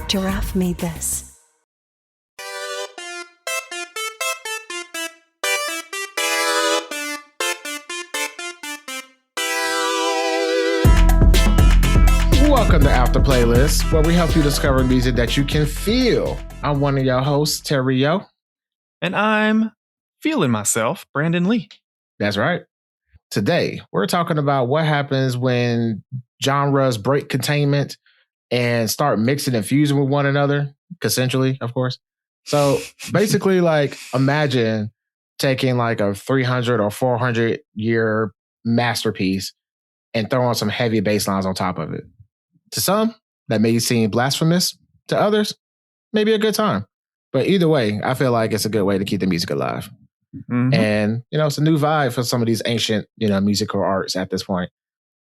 Giraffe made this. Welcome to After Playlist, where we help you discover music that you can feel. I'm one of your hosts, Terry Yo. And I'm feeling myself, Brandon Lee. That's right. Today, we're talking about what happens when genres break containment and start mixing and fusing with one another, consensually, of course. So basically, like, imagine taking like a 300 or 400 year masterpiece and throwing some heavy bass lines on top of it. To some, that may seem blasphemous. To others, maybe a good time. But either way, I feel like it's a good way to keep the music alive. Mm-hmm. And, it's a new vibe for some of these ancient, musical arts at this point.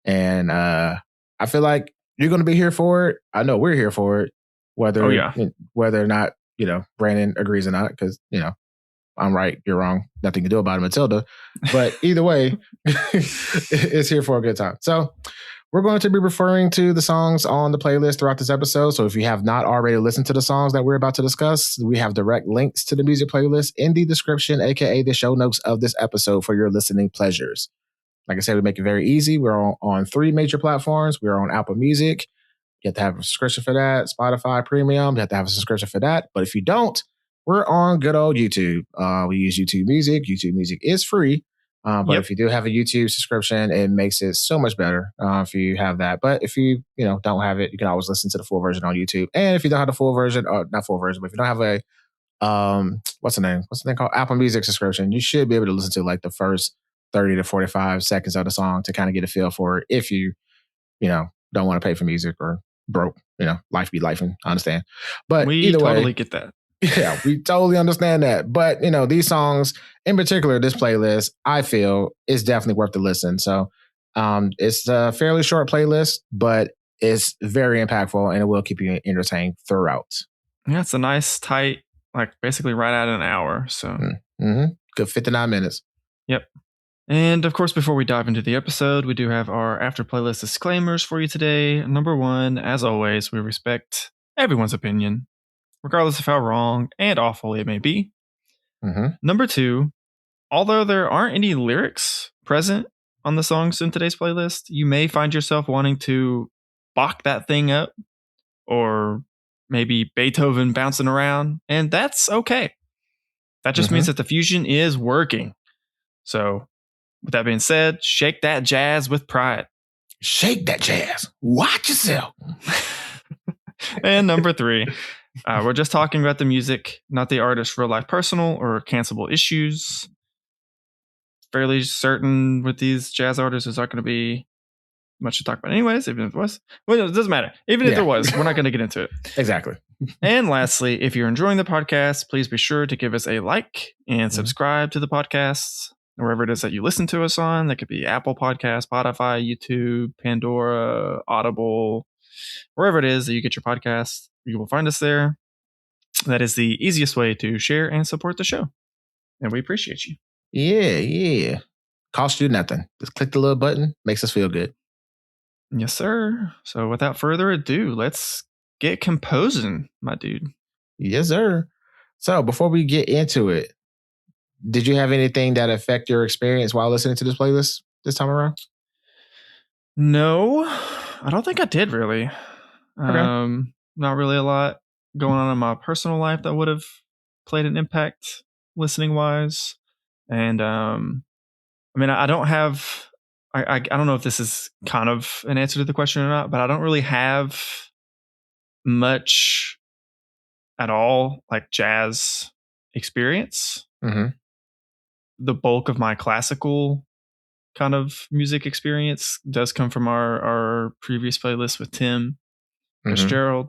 And I feel like you're going to be here for it. I know we're here for it, whether or not, Brandon agrees or not, because, I'm right, you're wrong, nothing to do about it, Matilda. But either way, it's here for a good time. So we're going to be referring to the songs on the playlist throughout this episode. So if you have not already listened to the songs that we're about to discuss, we have direct links to the music playlist in the description, aka the show notes of this episode for your listening pleasures. Like I said, we make it very easy. We're on 3 major platforms. We're on Apple Music. You have to have a subscription for that. Spotify Premium. You have to have a subscription for that. But if you don't, we're on good old YouTube. We use YouTube Music. YouTube Music is free. But if you do have a YouTube subscription, it makes it so much better if you have that. But if you don't have it, you can always listen to the full version on YouTube. And if you don't have the full version, or not full version, but if you don't have a what's the name called, Apple Music subscription, you should be able to listen to like the first 30 to 45 seconds of the song to kind of get a feel for it. If you don't want to pay for music or broke, life be lifing. I understand, but we either totally way, get that. Yeah, we totally understand that. But, these songs, in particular, this playlist, I feel is definitely worth the listen. So it's a fairly short playlist, but it's very impactful and it will keep you entertained throughout. Yeah, it's a nice, tight, like basically right at an hour. So good 59 minutes. Yep. And of course, before we dive into the episode, we do have our After Playlist disclaimers for you today. Number 1, as always, we respect everyone's opinion, regardless of how wrong and awful it may be. Number 2, although there aren't any lyrics present on the songs in today's playlist, you may find yourself wanting to bach that thing up or maybe Beethoven bouncing around, and that's okay. That just means that the fusion is working. So with that being said, shake that jazz with pride. Shake that jazz. Watch yourself. And number 3, we're just talking about the music, not the artist's real life personal or cancelable issues. Fairly certain with these jazz artists, there's not going to be much to talk about anyways, even if it was. Well, it doesn't matter. Even if there was, we're not going to get into it. Exactly. And lastly, if you're enjoying the podcast, please be sure to give us a like and subscribe to the podcast, wherever it is that you listen to us on. That could be Apple Podcasts, Spotify, YouTube, Pandora, Audible, wherever it is that you get your podcasts. You will find us there. That is the easiest way to share and support the show. And we appreciate you. Yeah. Cost you nothing. Just click the little button. Makes us feel good. Yes, sir. So without further ado, let's get composing, my dude. Yes, sir. So before we get into it, did you have anything that affect your experience while listening to this playlist this time around? No, I don't think I did really. Okay. Not really a lot going on in my personal life that would have played an impact listening wise. And I don't have, I don't know if this is kind of an answer to the question or not, but I don't really have much at all like jazz experience. The bulk of my classical kind of music experience does come from our previous playlist with Tim Fitzgerald.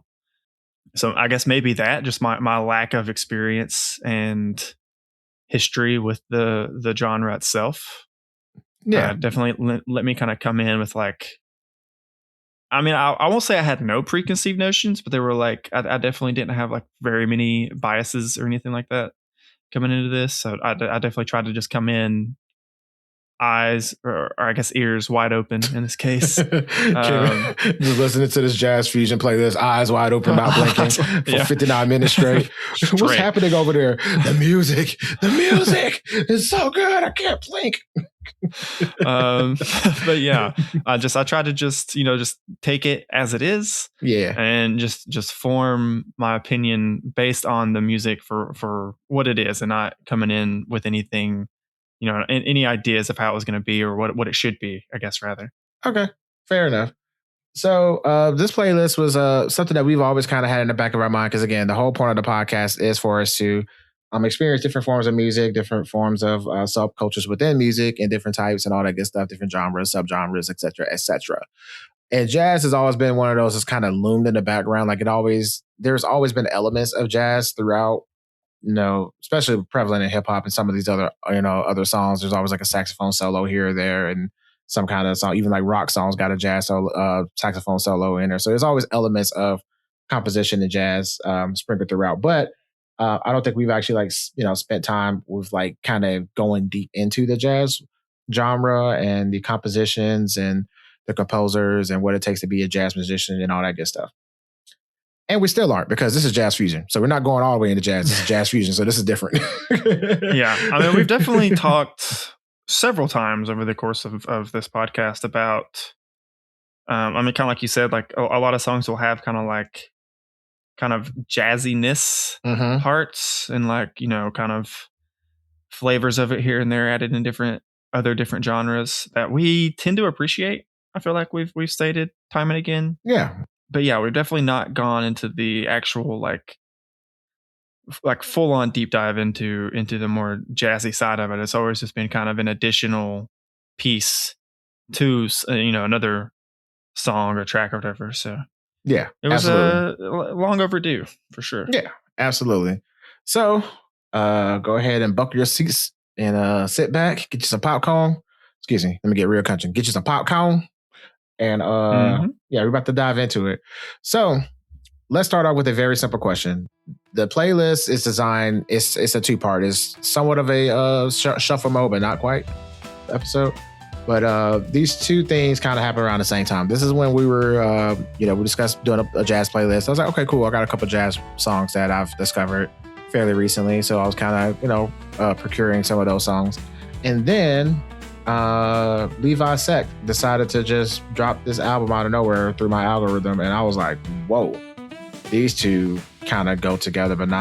So I guess maybe that just my lack of experience and history with the genre itself. Definitely let me kind of come in with like, I won't say I had no preconceived notions, but they were like, I definitely didn't have like very many biases or anything like that coming into this. So I definitely tried to just come in eyes or I guess ears wide open in this case. Just listening to this jazz fusion playlist, eyes wide open, not blinking for 59 minutes straight. What's happening over there? The music is so good. I can't blink. But yeah, I try to just take it as it is, and just form my opinion based on the music for what it is, and not coming in with anything, any ideas of how it was going to be or what it should be, I guess, rather. Okay, fair enough. So this playlist was something that we've always kind of had in the back of our mind, because again, the whole point of the podcast is for us to experience different forms of music, different forms of subcultures within music, and different types and all that good stuff, different genres, subgenres, etc., etc. And jazz has always been one of those that's kind of loomed in the background. Like there's always been elements of jazz throughout, especially prevalent in hip hop and some of these other songs. There's always like a saxophone solo here or there, and some kind of song, even like rock songs got a jazz solo, saxophone solo in there. So there's always elements of composition in jazz sprinkled throughout. But I don't think we've actually spent time with like kind of going deep into the jazz genre and the compositions and the composers and what it takes to be a jazz musician and all that good stuff. And we still aren't, because this is jazz fusion. So we're not going all the way into jazz. This is jazz fusion. So this is different. Yeah. I mean, we've definitely talked several times over the course of this podcast about, kind of like you said, like a lot of songs will have kind of jazziness parts and kind of flavors of it here and there added in different genres that we tend to appreciate. I feel like we've stated time and again. Yeah. But yeah, we've definitely not gone into the actual like full on deep dive into the more jazzy side of it. It's always just been kind of an additional piece to another song or track or whatever. So yeah, it was long overdue for sure. Yeah, absolutely. So go ahead and buckle your seats and sit back, get you some popcorn. Excuse me, let me get real country. Get you some popcorn. And we're about to dive into it. So let's start off with a very simple question. The playlist is designed, it's a two-part. It's somewhat of a shuffle mode, but not quite episode. But these two things kind of happen around the same time. This is when we were, we discussed doing a jazz playlist. I was like, okay, cool. I got a couple jazz songs that I've discovered fairly recently. So I was kind of, procuring some of those songs. And then Levi.Sect decided to just drop this album out of nowhere through my algorithm. And I was like, whoa, these two kind of go together, but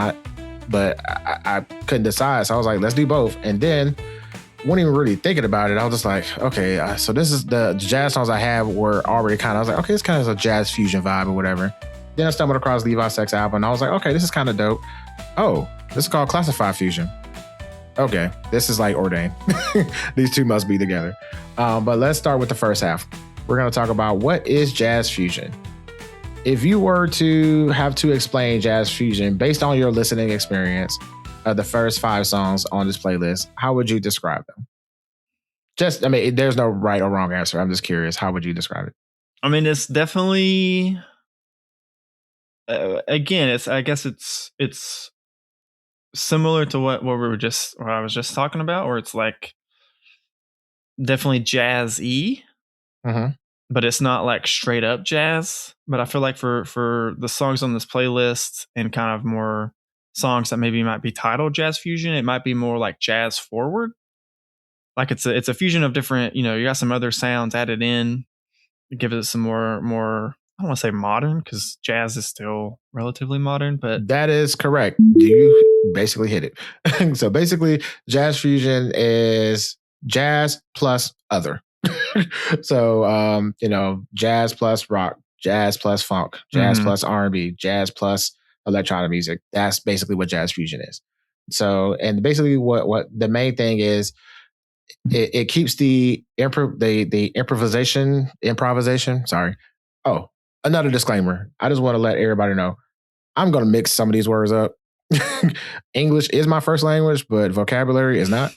I couldn't decide. So I was like, let's do both. And then wasn't even really thinking about it. I was just like, okay, so this is the jazz songs I have were already kind of, I was like, okay, it's kind of a jazz fusion vibe or whatever. Then I stumbled across Levi.Sect's album and I was like, okay, this is kind of dope. Oh, this is called Classified Fusion. Okay, this is like ordained. These two must be together. But let's start with the first half. We're going to talk about what is jazz fusion. If you were to have to explain jazz fusion based on your listening experience of the first 5 songs on this playlist, how would you describe them? There's no right or wrong answer. I'm just curious. How would you describe it? I mean, it's definitely, I guess it's similar to what I was just talking about, where it's like definitely jazz-y, but it's not like straight up jazz. But I feel like for the songs on this playlist and kind of more songs that maybe might be titled jazz fusion, it might be more like jazz forward. Like it's a fusion of different, you got some other sounds added in, give it some more, I don't want to say modern, because jazz is still relatively modern, but that is correct. You basically hit it. So basically jazz fusion is jazz plus other. So, jazz plus rock, jazz plus funk, jazz plus R&B, jazz plus electronic music. That's basically what jazz fusion is. So, and basically what the main thing is, it keeps the improvisation. Sorry. Oh, another disclaimer. I just want to let everybody know I'm going to mix some of these words up. English is my first language, but vocabulary is not.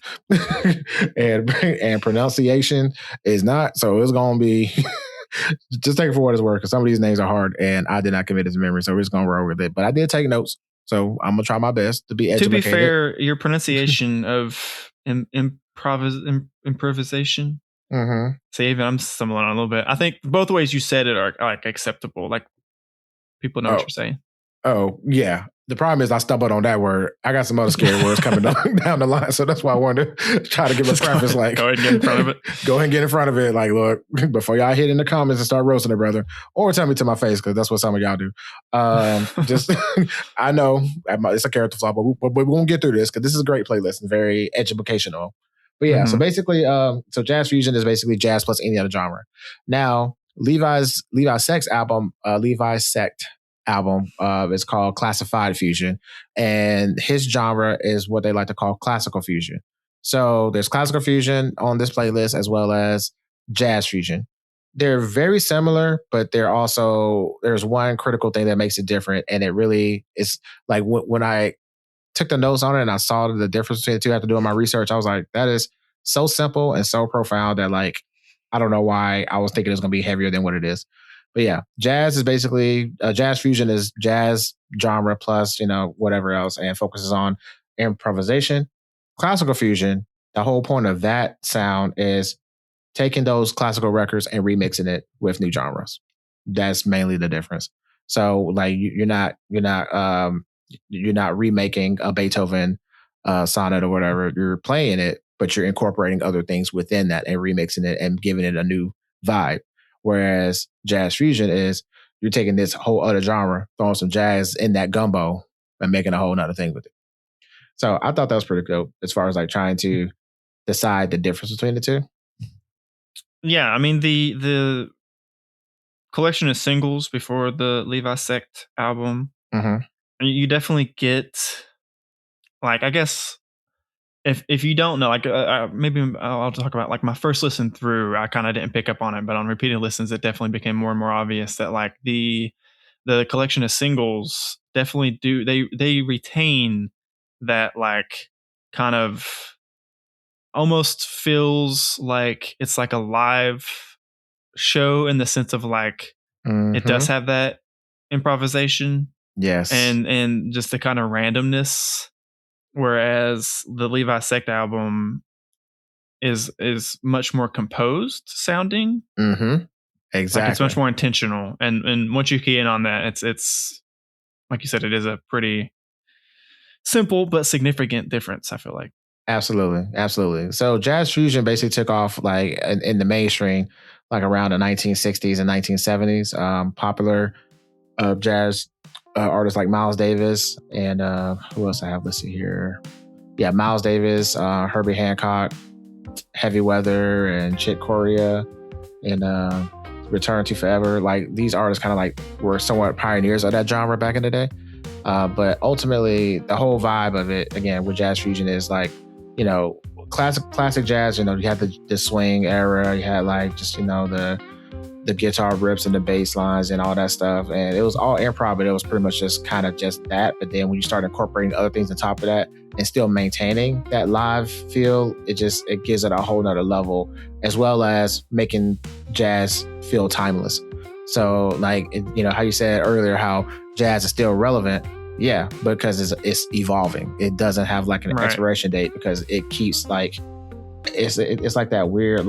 and pronunciation is not. So it's going to be just take it for what it's worth, because some of these names are hard and I did not commit it to memory. So we're just going to roll with it. But I did take notes. So I'm going to try my best to be educated. To be fair, your pronunciation of improvisation. Mm-hmm. So even I'm stumbling on a little bit. I think both ways you said it are like acceptable. Like people know what you're saying. Oh, yeah. The problem is I stumbled on that word. I got some other scary words coming down the line. So that's why I wanted to try to give a preface. Like, go ahead and get in front of it. Go ahead and get in front of it. Like, look, before y'all hit in the comments and start roasting it, brother. Or tell me to my face, because that's what some of y'all do. Just, I know it's a character flaw, but we won't get through this because this is a great playlist and very educational. But yeah, so basically, so jazz fusion is basically jazz plus any other genre. Now, Levi.Sect album is called Classified Fusion, and his genre is what they like to call classical fusion. So there's classical fusion on this playlist as well as jazz fusion. They're very similar, but there's one critical thing that makes it different, and it really is like when I took the notes on it and I saw the difference between the two after doing my research, I was like, that is so simple and so profound that like I don't know why I was thinking it was going to be heavier than what it is. But yeah, jazz is basically jazz fusion is jazz genre plus, whatever else, and focuses on improvisation. Classical fusion, the whole point of that sound is taking those classical records and remixing it with new genres. That's mainly the difference. So like you're not remaking a Beethoven sonnet or whatever. You're playing it, but you're incorporating other things within that and remixing it and giving it a new vibe. Whereas jazz fusion is you're taking this whole other genre, throwing some jazz in that gumbo and making a whole nother thing with it. So I thought that was pretty cool as far as like trying to decide the difference between the two. Yeah, I mean the collection of singles before the Levi.Sect album, you definitely get like, I guess if you don't know, like maybe I'll talk about like my first listen through, I kind of didn't pick up on it, but on repeated listens, it definitely became more and more obvious that like the collection of singles definitely they retain that like kind of almost feels like it's like a live show in the sense of like it does have that improvisation, yes, and just the kind of randomness. Whereas the Levi.Sect album is much more composed sounding. Exactly. Like it's much more intentional. And once you key in on that, it's like you said, it is a pretty simple but significant difference, I feel like. Absolutely. So jazz fusion basically took off like in the mainstream, like around the 1960s and 1970s. Popular jazz artists like Miles Davis and who else I have listed here? Yeah, Miles Davis, Herbie Hancock, Heavy Weather, and Chick Corea, and Return to Forever. Like these artists kind of like were somewhat pioneers of that genre back in the day. But ultimately, the whole vibe of it, again, with jazz fusion is like, classic jazz. You had the swing era. You had like just the guitar rips and the bass lines and all that stuff. And it was all improv, but it was pretty much just kind of just that. But then when you start incorporating other things on top of that and still maintaining that live feel, it gives it a whole nother level, as well as making jazz feel timeless. So like, how you said earlier, how jazz is still relevant. Yeah, because it's evolving. It doesn't have like an expiration date because it keeps like, it's like that weird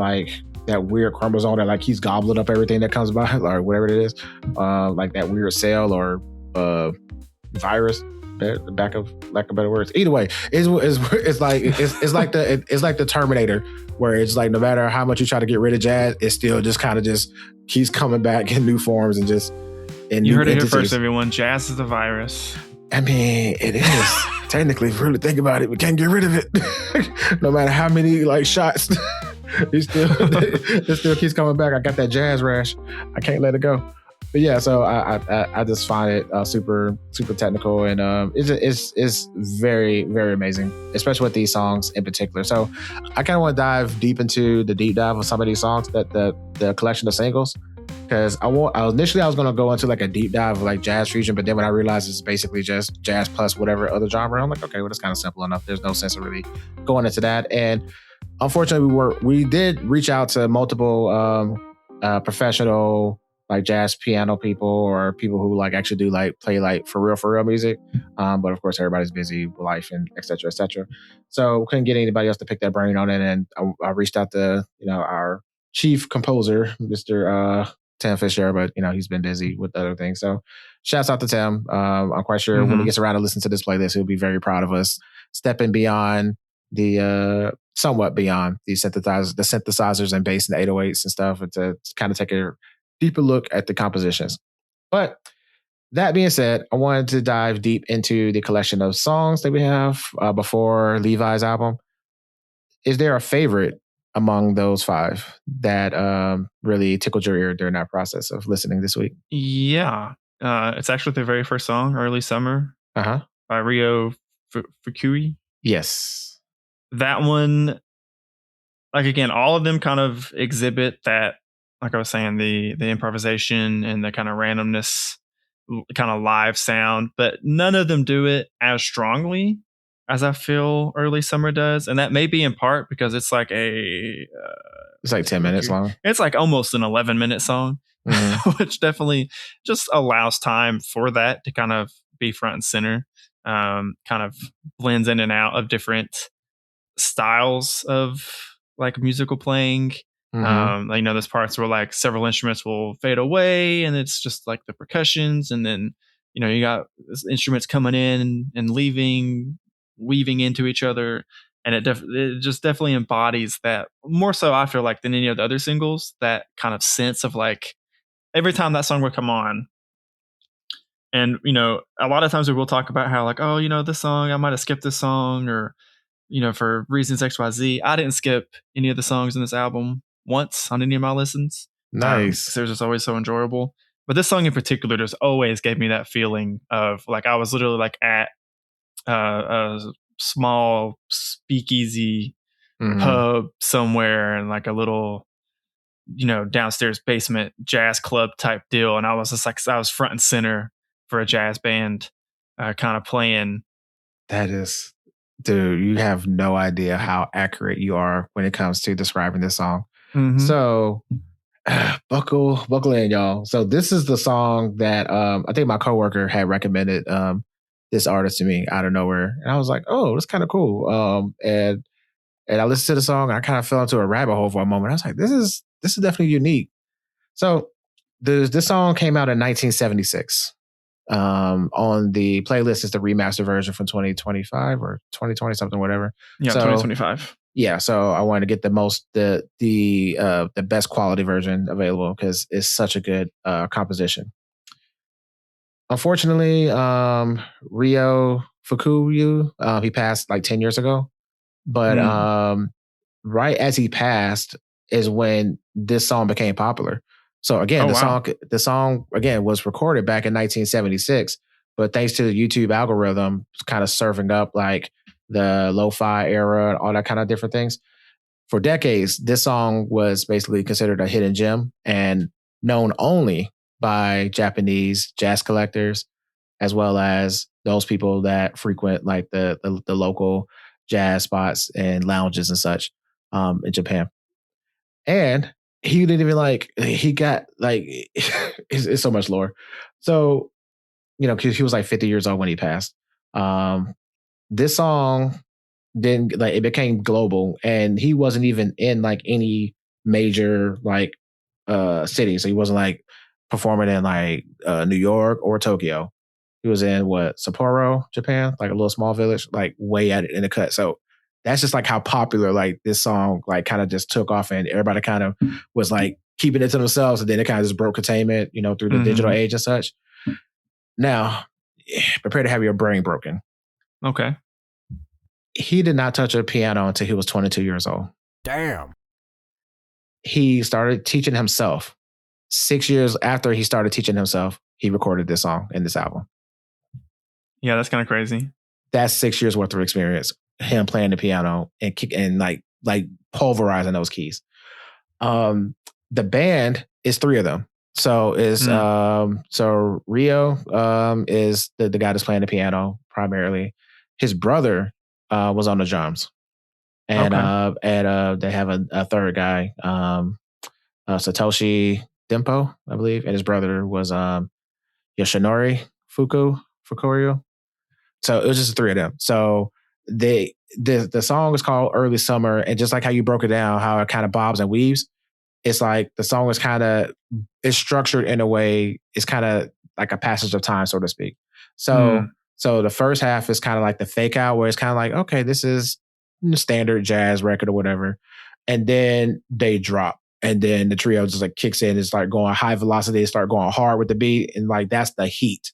chromosome that like he's gobbling up everything that comes by or whatever it is, like that weird cell or virus, back of lack of better words. Either way, it's like the Terminator, where it's like no matter how much you try to get rid of jazz, it still just kind of just keeps coming back in new forms and just in you new heard entities. It here first, everyone. Jazz is a virus. I mean, it is. Technically, if you really think about it, we can't get rid of it. No matter how many like shots. It still keeps coming back. I got that jazz rash. I can't let it go. But yeah, so I just find it super technical, and it's very, very amazing, especially with these songs in particular. So I kind of want to dive deep into the deep dive of some of these songs, that the collection of singles, because I was going to go into like a deep dive of like jazz fusion, but then when I realized it's basically just jazz plus whatever other genre, I'm like, okay, well, that's kind of simple enough. There's no sense of really going into that. And unfortunately, we did reach out to multiple professional like jazz piano people or people who like actually do like play like for real music. But of course, everybody's busy with life and et cetera, et cetera. So couldn't get anybody else to pick that brain on it. And I reached out to, our chief composer, Mr. Tim Fisher, but he's been busy with other things. So shouts out to Tim. I'm quite sure when he gets around to listen to this playlist, he'll be very proud of us stepping beyond somewhat beyond the synthesizers and bass and 808s and stuff, and to kind of take a deeper look at the compositions. But that being said, I wanted to dive deep into the collection of songs that we have before Levi's album. Is there a favorite among those 5 that really tickled your ear during that process of listening this week? Yeah. It's actually the very first song, Early Summer, by Rio Fukui. Yes. That one, like, again, all of them kind of exhibit that, like I was saying, the improvisation and the kind of randomness, kind of live sound, but none of them do it as strongly as I feel Early Summer does. And that may be in part because it's like it's like 10 minutes long. It's like almost an 11-minute song, which definitely just allows time for that to kind of be front and center. Kind of blends in and out of different styles of like musical playing. There's parts where like several instruments will fade away and it's just like the percussions, and then you got instruments coming in and leaving, weaving into each other, and it just definitely embodies that more so, I feel like, than any of the other singles, that kind of sense of like every time that song would come on. And a lot of times we will talk about how like, oh, this song, I might have skipped this song, or for reasons XYZ. I didn't skip any of the songs in this album once on any of my listens. Nice. They're just always so enjoyable. But this song in particular just always gave me that feeling of like I was literally like at a small speakeasy pub somewhere and like a little, downstairs basement jazz club type deal. And I was just like, I was front and center for a jazz band kind of playing. That is... Dude, you have no idea how accurate you are when it comes to describing this song. So buckle in, y'all. So this is the song that I think my coworker had recommended this artist to me out of nowhere. And I was like, oh, that's kind of cool. And I listened to the song and I kind of fell into a rabbit hole for a moment. I was like, this is definitely unique. So this song came out in 1976. On the playlist is the remastered version from 2025 or 2020 something, whatever. Yeah, so, 2025. Yeah, so I wanted to get the best quality version available because it's such a good composition. Unfortunately, Rio Fukui, he passed like 10 years ago. But right as he passed is when this song became popular. So again, the song again was recorded back in 1976, but thanks to the YouTube algorithm kind of serving up like the lo-fi era and all that kind of different things, for decades, this song was basically considered a hidden gem and known only by Japanese jazz collectors, as well as those people that frequent like the local jazz spots and lounges and such in Japan. And he didn't even he got it's so much lore. So, cause he was like 50 years old when he passed. This song didn't it became global, and he wasn't even in like any major city. So he wasn't like performing in like New York or Tokyo. He was in Sapporo, Japan, like a little small village, like way at it in the cut. So that's just like how popular like this song like kind of just took off, and everybody kind of was like keeping it to themselves, and then it kind of just broke containment, through the digital age and such. Now, prepare to have your brain broken. Okay. He did not touch a piano until he was 22 years old. Damn. He started teaching himself. 6 years after he started teaching himself, he recorded this song in this album. Yeah, that's kind of crazy. That's 6 years worth of experience. Him playing the piano and like pulverizing those keys. The band is 3 of them. So so Rio is the guy that's playing the piano primarily. His brother was on the drums, and they have a third guy, Satoshi Dempo, I believe, and his brother was Yoshinori Fukurio. So it was just the three of them. So the song is called Early Summer, and just like how you broke it down, how it kind of bobs and weaves, it's like the song is kind of, it's structured in a way, it's kind of like a passage of time, so to speak. So the first half is kind of like the fake out, where it's kind of like, okay, this is standard jazz record or whatever. And then they drop. And then the trio just like kicks in and start going high velocity, start going hard with the beat. And like, that's the heat.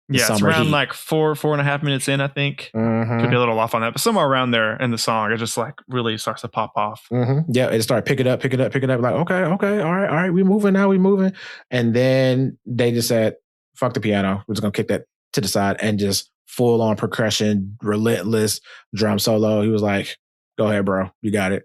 Yeah, it's around like 4.5 minutes in, I think. Could be a little off on that, but somewhere around there in the song, it just like really starts to pop off. Yeah, it started picking up. Like, okay, all right, we moving now, we moving. And then they just said, fuck the piano. We're just gonna kick that to the side and just full on percussion, relentless drum solo. He was like, go ahead, bro, you got it.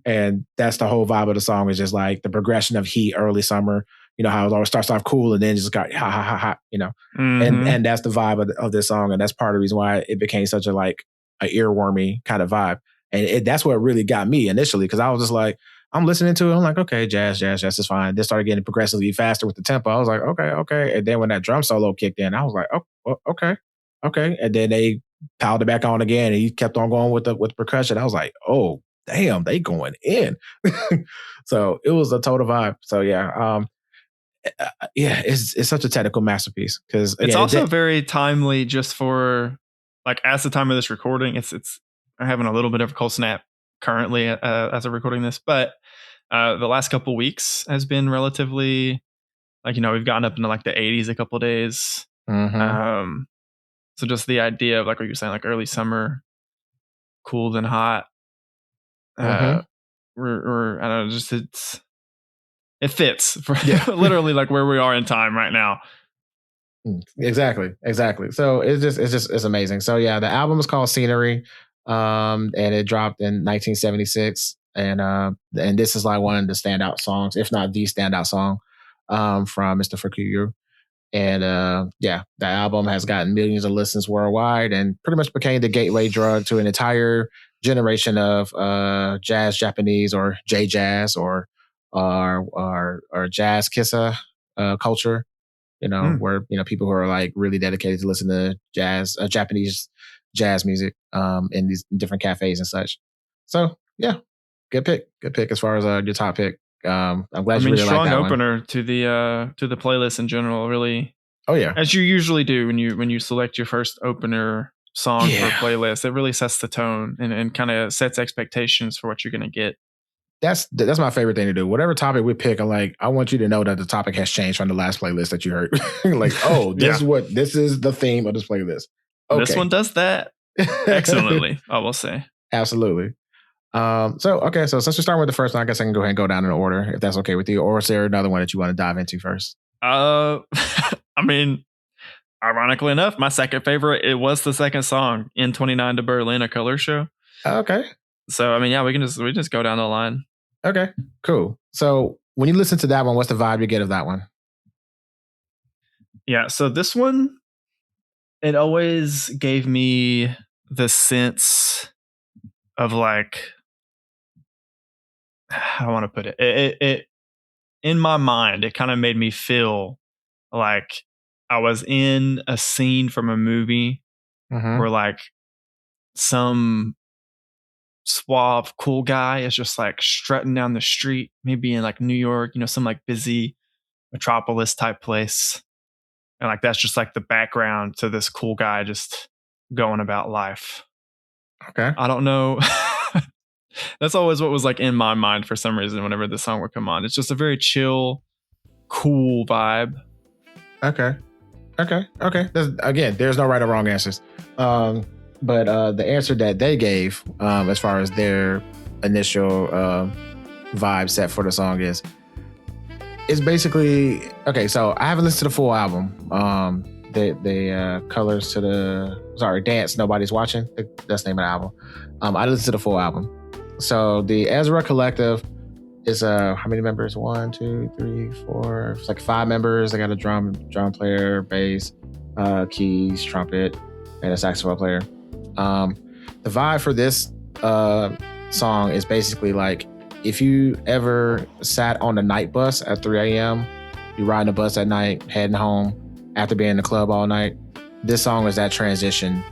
And that's the whole vibe of the song, is just like the progression of heat, early summer. You know how it always starts off cool and then just got hot, you know. And that's the vibe of this song, and that's part of the reason why it became such a like a earwormy kind of vibe. And that's what really got me initially, because I was just like, I'm listening to it, I'm like, okay, jazz is fine. Then started getting progressively faster with the tempo. I was like, okay. And then when that drum solo kicked in, I was like, oh, okay. And then they piled it back on again, and he kept on going with the percussion. I was like, oh, damn, they going in. So it was a total vibe. So yeah, it's such a technical masterpiece, because it's also very timely, just for like, as the time of this recording, it's I'm having a little bit of a cold snap currently as I'm recording this, but the last couple weeks has been relatively, like, you know, we've gotten up into like the 80s a couple of days. So just the idea of like what you're saying, like early summer, cool then hot. I don't know, just it fits for literally like where we are in time right now. Exactly. So it's amazing. So yeah, the album is called Scenery, and it dropped in 1976, and this is like one of the standout songs, if not the standout song, from Mr. Fukui. And the album has gotten millions of listens worldwide, and pretty much became the gateway drug to an entire generation of jazz Japanese, or J-jazz, or jazz kissa culture. You know, where, you know, people who are like really dedicated to listen to jazz, Japanese jazz music, in these different cafes and such. So yeah, good pick as far as your top pick. I'm glad you really like that one. Strong opener to the playlist in general, really. Oh yeah, as you usually do when you select your first opener song for a playlist, it really sets the tone and kind of sets expectations for what you're going to get. That's my favorite thing to do. Whatever topic we pick, I'm like, I want you to know that the topic has changed from the last playlist that you heard. Like, oh, this is the theme of this playlist. Okay. This one does that excellently, I will say. Absolutely. So since we're starting with the first one, I guess I can go ahead and go down in order, if that's okay with you. Or is there another one that you want to dive into first? I mean, ironically enough, my second favorite, it was the second song, in 29 to Berlin, A Color Show. Okay. So I mean, yeah, we just go down the line. Okay, cool. So when you listen to that one, what's the vibe you get of that one? Yeah, so this one, it always gave me the sense of like, how do I want to put it? It in my mind, it kind of made me feel like I was in a scene from a movie where like some suave, cool guy is just like strutting down the street, maybe in like New York, you know, some like busy metropolis type place. And like, that's just like the background to this cool guy just going about life. Okay. I don't know. That's always what was like in my mind for some reason whenever the song would come on. It's just a very chill, cool vibe. Okay. There's no right or wrong answers. But the answer that they gave, as far as their initial vibe set for the song is basically, okay, so I haven't listened to the full album. The Colors to the Dance Nobody's Watching. That's the name of the album. I listened to the full album. So the Ezra Collective is how many members? 1, 2, 3, 4. It's like 5 members. They got a drum player, bass, keys, trumpet, and a saxophone player. The vibe for this song is basically like if you ever sat on the night bus at 3 a.m., you're riding the bus at night, heading home after being in the club all night, this song is that transition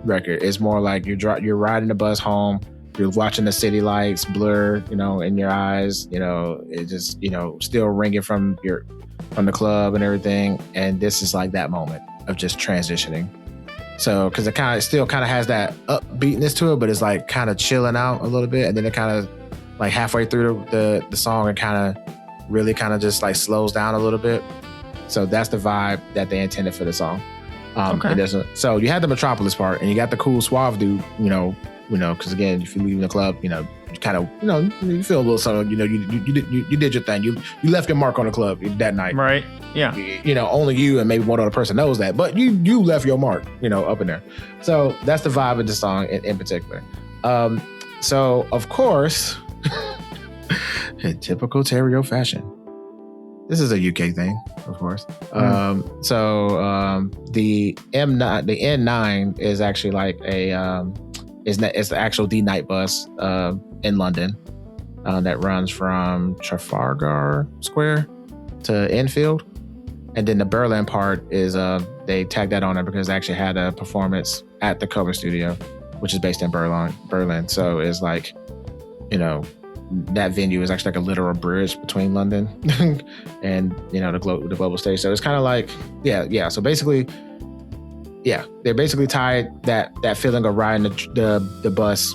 record. It's more like you're riding the bus home, you're watching the city lights blur, in your eyes, it just, still ringing from the club and everything. And this is like that moment of just transitioning. So, because it still has that upbeatness to it, but it's like kind of chilling out a little bit, and then it kind of like halfway through the song, it really just like slows down a little bit. So that's the vibe that they intended for the song. Okay. So you had the Metropolis part, and you got the cool suave dude, because again, if you leave the club, you you feel a little something, you did your thing, you left your mark on the club that night, right? Yeah, only you and maybe one other person knows that, but you left your mark, up in there. So that's the vibe of the song in particular. So of course, in typical Terrio fashion, this is a UK thing, of course. So the N9 is actually like it's the actual D night bus in London that runs from Trafalgar Square to Enfield, and then the Berlin part is they tagged that on there because they actually had a performance at the Cover Studio, which is based in Berlin. So it's like, that venue is actually like a literal bridge between London and the global stage. So it's kind of like so basically they basically tied that feeling of riding the bus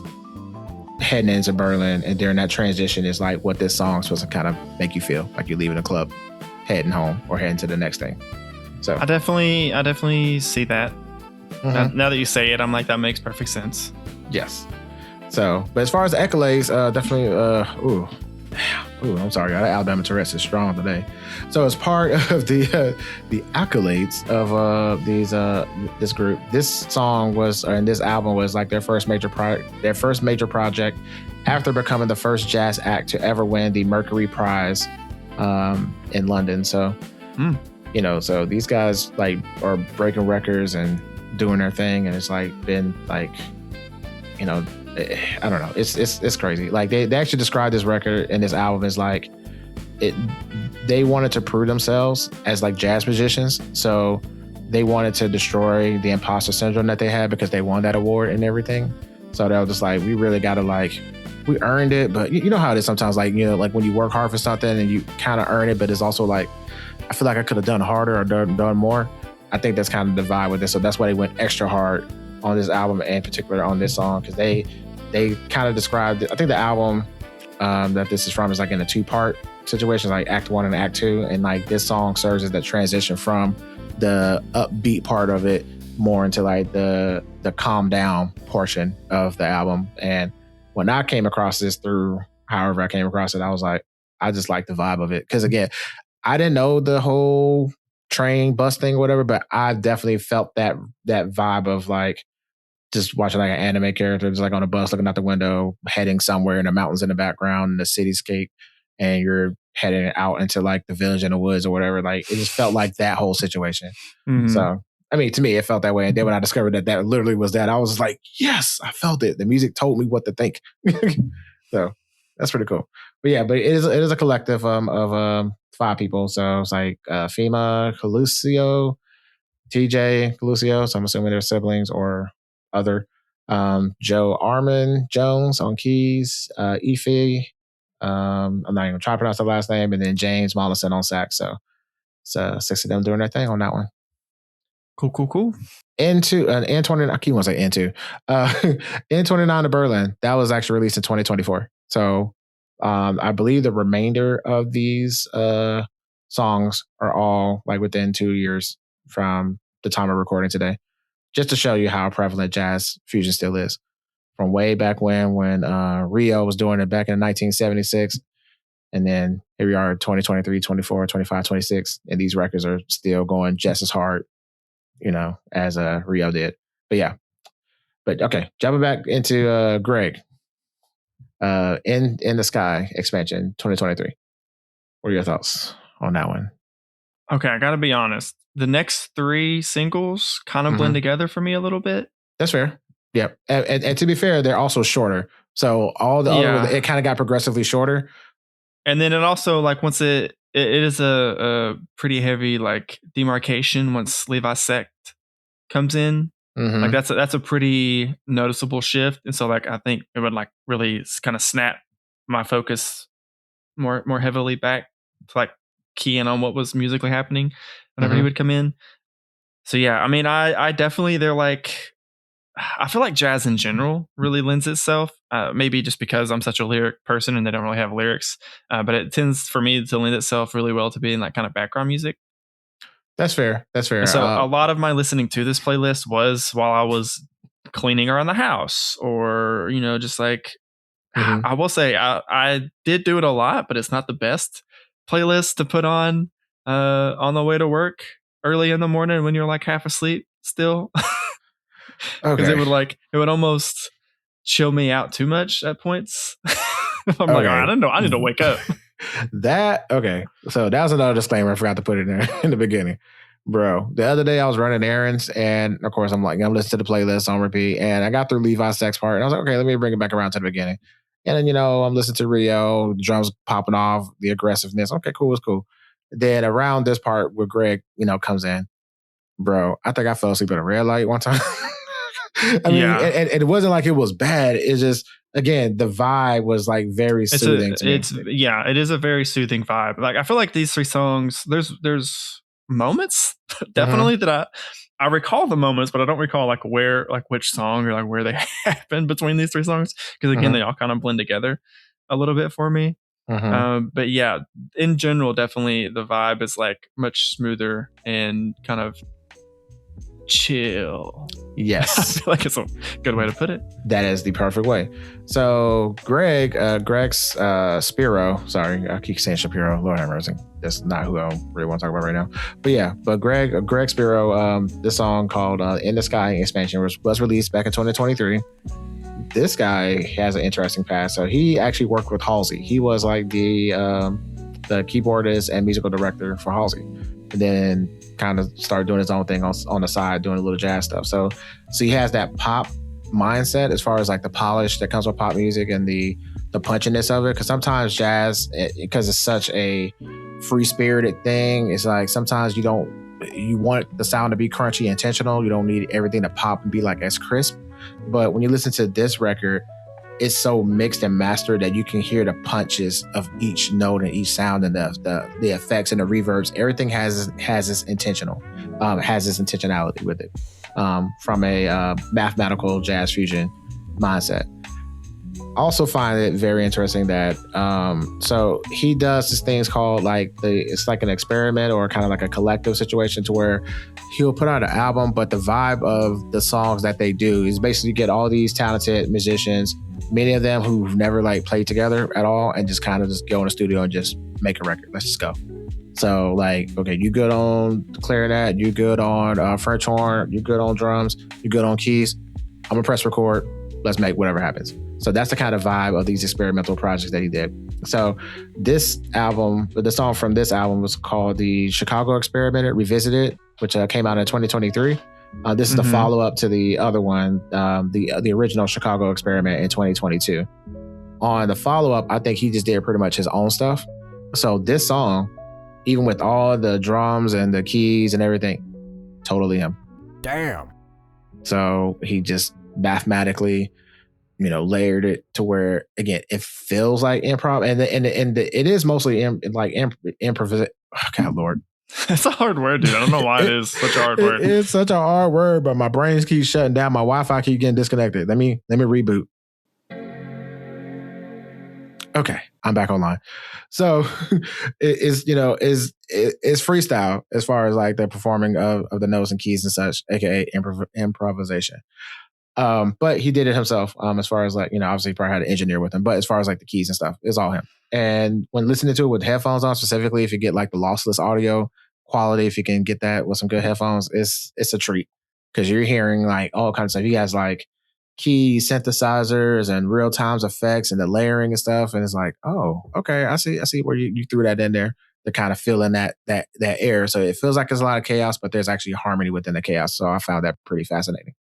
heading into Berlin, and during that transition is like what this song is supposed to kind of make you feel like you're leaving the club, heading home or heading to the next thing. So I definitely see that. Now that you say it, I'm like, that makes perfect sense. Yes. So, but as far as the accolades, definitely, I'm sorry, Alabama Tourette's is strong today. So, as part of the accolades of this group, this song and this album was like their first major project after becoming the first jazz act to ever win the Mercury Prize in London. So, so these guys like are breaking records and doing their thing, and it's like been like, I don't know. It's crazy. Like they actually described this record and this album as like they wanted to prove themselves as like jazz musicians. So they wanted to destroy the imposter syndrome that they had because they won that award and everything. So they were just like, we really got to we earned it. But you know how it is sometimes, like when you work hard for something and you kind of earn it, but it's also like, I feel like I could have done harder or done more. I think that's kind of the vibe with this. So that's why they went extra hard on this album, and in particular on this song, because they kind of described it. I think the album that this is from is like in a 2-part situation, like Act 1 and Act 2, and like this song serves as the transition from the upbeat part of it more into like the calm down portion of the album. And when I came across this through however I came across it, I was like, I just like the vibe of it, because again, I didn't know the whole train bus thing or whatever, but I definitely felt that vibe of like just watching like an anime character just like on a bus looking out the window, heading somewhere, and the mountains in the background and the cityscape, and you're heading out into like the village in the woods or whatever. Like it just felt like that whole situation. So I mean, to me, it felt that way. And then when I discovered that literally was that, I was like, yes, I felt it. The music told me what to think. So that's pretty cool. But yeah, but it is a collective of 5 people. So it's like Fema, Coluccio, TJ, Coluccio. So I'm assuming they're siblings or other. Joe Armin Jones on keys, Ife. I'm not even gonna try to pronounce the last name, and then James Mollison on sax. So 6 of them doing their thing on that one. Cool. N29, I keep wanting to say N2. N29 to Berlin, that was actually released in 2024. So I believe the remainder of these songs are all like within 2 years from the time of recording today. Just to show you how prevalent jazz fusion still is. From way back when Rio was doing it back in 1976. And then here we are 2023, 24, 25, 26. And these records are still going just as hard, as Rio did. But yeah. But okay, jumping back into Greg. In the Sky expansion 2023. What are your thoughts on that one? Okay, I gotta be honest. The next 3 singles kind of blend together for me a little bit. That's fair. Yeah, and to be fair, they're also shorter. So all the other, it kind of got progressively shorter. And then it also, like, once it is a pretty heavy like demarcation once Levi.Sect comes in. Like that's a pretty noticeable shift. And so like I think it would like really kind of snap my focus more heavily back to like key in on what was musically happening whenever he would come in. So yeah, I mean I definitely, they're like, I feel like jazz in general really lends itself, maybe just because I'm such a lyric person and they don't really have lyrics, but it tends for me to lend itself really well to being like kind of background music. That's fair. That's fair. So a lot of my listening to this playlist was while I was cleaning around the house, or just like I will say I did do it a lot, but it's not the best playlist to put on the way to work early in the morning when you're like half asleep still. Because it would almost chill me out too much at points. I'm like, I don't know, I need to wake up. So that was another disclaimer I forgot to put in there in the beginning. Bro, the other day I was running errands, and of course I'm listening to the playlist on repeat, and I got through Levi.Sect part, and I was like, okay, let me bring it back around to the beginning. And then, I'm listening to Rio, drums popping off, the aggressiveness. Okay, cool, it's cool. Then around this part where Greg, comes in, bro, I think I fell asleep at a red light one time. I mean, and it wasn't like it was bad. It's just, again, the vibe was like very soothing to me. It is a very soothing vibe. Like I feel like these three songs, there's moments definitely that I recall the moments, but I don't recall like where, like which song or like where they happen between these three songs, because again they all kind of blend together a little bit for me. But yeah, in general, definitely the vibe is like much smoother and kind of chill. Yes. I feel like it's a good way to put it. That is the perfect way. So Greg's Spero, sorry, I keep saying Shapiro, Lord have mercy. That's not who I really want to talk about right now. But yeah, Greg Spero, this song called In the Sky Expansion was released back in 2023. This guy has an interesting past. So he actually worked with Halsey. He was like the keyboardist and musical director for Halsey. And then kind of started doing his own thing on the side, doing a little jazz stuff. So he has that pop mindset as far as like the polish that comes with pop music and the punchiness of it. Because sometimes jazz, because it's such a free-spirited thing, it's like sometimes you want the sound to be crunchy, intentional. You don't need everything to pop and be like as crisp. But when you listen to this record, it's so mixed and mastered that you can hear the punches of each note and each sound and the effects and the reverbs. Everything has this intentionality with it, from a mathematical jazz fusion mindset. Also find it very interesting that so he does these things called it's like an experiment or kind of like a collective situation, to where he'll put out an album, but the vibe of the songs that they do is basically get all these talented musicians, many of them who've never like played together at all, and just kind of just go in the studio and just make a record. Let's just go. So like, okay, you good on clarinet, you good on French horn, you good on drums, you good on keys. I'm gonna press record. Let's make whatever happens. So that's the kind of vibe of these experimental projects that he did. So this album, the song from this album was called the Chicago Experiment Revisited, which came out in 2023. This is the follow-up to the other one, the original Chicago Experiment in 2022. On the follow-up, I think he just did pretty much his own stuff. So this song, even with all the drums and the keys and everything, totally him. Damn. So he just mathematically, layered it to where, again, it feels like improv, and it is mostly improvisation. Oh, God, Lord. It's a hard word, dude. I don't know why it is such a hard word. It's such a hard word, but my brains keep shutting down. My Wi-Fi keep getting disconnected. Let me reboot. Okay, I'm back online. So it's freestyle as far as like the performing of the notes and keys and such, aka improvisation. But he did it himself. As far as like, obviously he probably had an engineer with him, but as far as like the keys and stuff, it's all him. And when listening to it with headphones on, specifically, if you get like the lossless audio quality, if you can get that with some good headphones, it's a treat, because you're hearing like all kinds of stuff. He has like key synthesizers and real time effects and the layering and stuff. And it's like, oh, okay, I see where you threw that in there to kind of fill in that air. So it feels like there's a lot of chaos, but there's actually harmony within the chaos. So I found that pretty fascinating.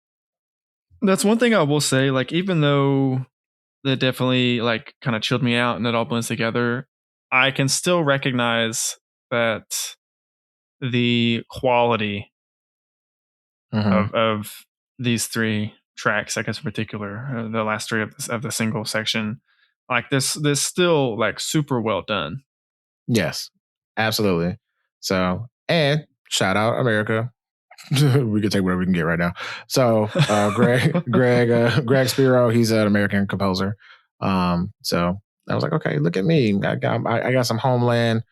That's one thing I will say. Like, even though that definitely like kind of chilled me out, and it all blends together. I can still recognize that the quality Mm-hmm. of these three tracks, I guess in particular, the last three of the single section, like this still like super well done. Yes, absolutely. So, and shout out America. We can take whatever we can get right now. So, Greg Spero, he's an American composer. So I was like, okay, look at me. I got some homeland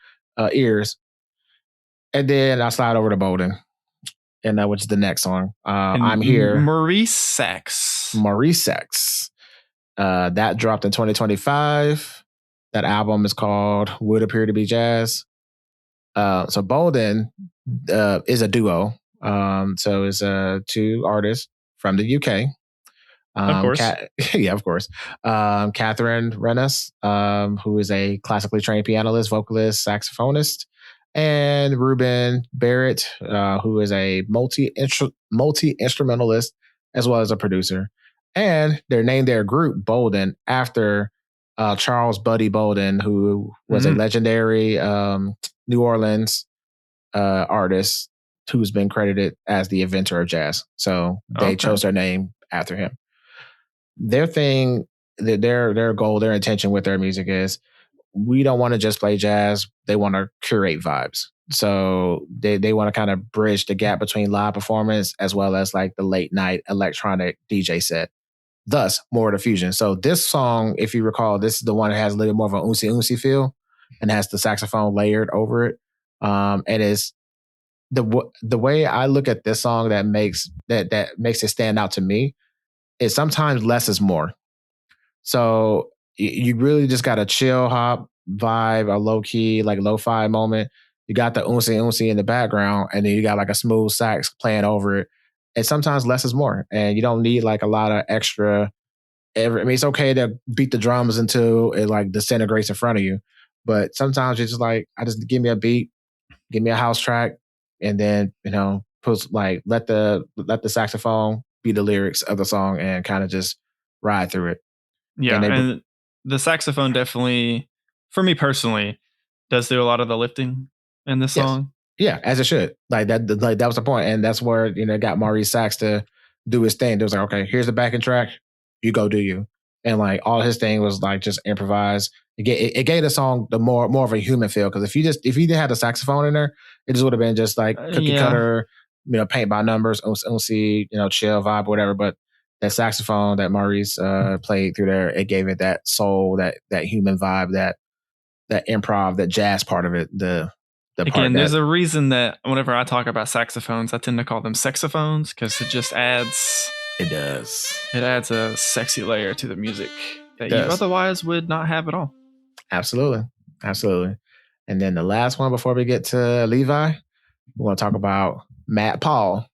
ears. And then I slide over to Bolden, and which is the next song. And I'm here. Mauricesax. Mauricesax. That dropped in 2025. That album is called Would Appear to Be Jazz. So Bolden is a duo. So it's two artists from the UK. Of course. Yeah, of course. Catherine Rennes, who is a classically trained pianist, vocalist, saxophonist, and Ruben Barrett, who is a multi instrumentalist as well as a producer. And they're named their group Bolden after Charles Buddy Bolden, who was a legendary New Orleans artist who's been credited as the inventor of jazz. So they chose their name after him. Their thing, their goal, their intention with their music is we don't want to just play jazz. They want to curate vibes. So they want to kind of bridge the gap between live performance as well as like the late night electronic DJ set. Thus, more of the fusion. So this song, if you recall, this is the one that has a little more of an unsi feel and has the saxophone layered over it. And is the way I look at this song that makes it stand out to me is sometimes less is more. So you really just got a chill hop vibe, a low key, like lo-fi moment. You got the unsi in the background, and then you got like a smooth sax playing over it. And sometimes less is more, and you don't need like a lot of extra. I mean, it's okay to beat the drums until it like disintegrates in front of you, but sometimes it's just like I just give me a beat, give me a house track, and then put like let the saxophone be the lyrics of the song and kind of just ride through it. Yeah, and the saxophone definitely, for me personally, does do a lot of the lifting in this song. Yeah, as it should. Like that was the point, and that's where it got Mauricesax to do his thing. It was like, okay, here's the backing track, you go do you, and like all his thing was like just improvise. It gave the song the more of a human feel, because if you didn't have the saxophone in there, it just would have been just like cookie cutter, paint by numbers, chill vibe, whatever. But that saxophone that Maurice played through there, it gave it that soul, that human vibe, that improv, that jazz part of it. Again, there's a reason that whenever I talk about saxophones, I tend to call them sexophones, because it just adds. It does. It adds a sexy layer to the music that you otherwise would not have at all. Absolutely. And then the last one before we get to Levi, we want to talk about Paull.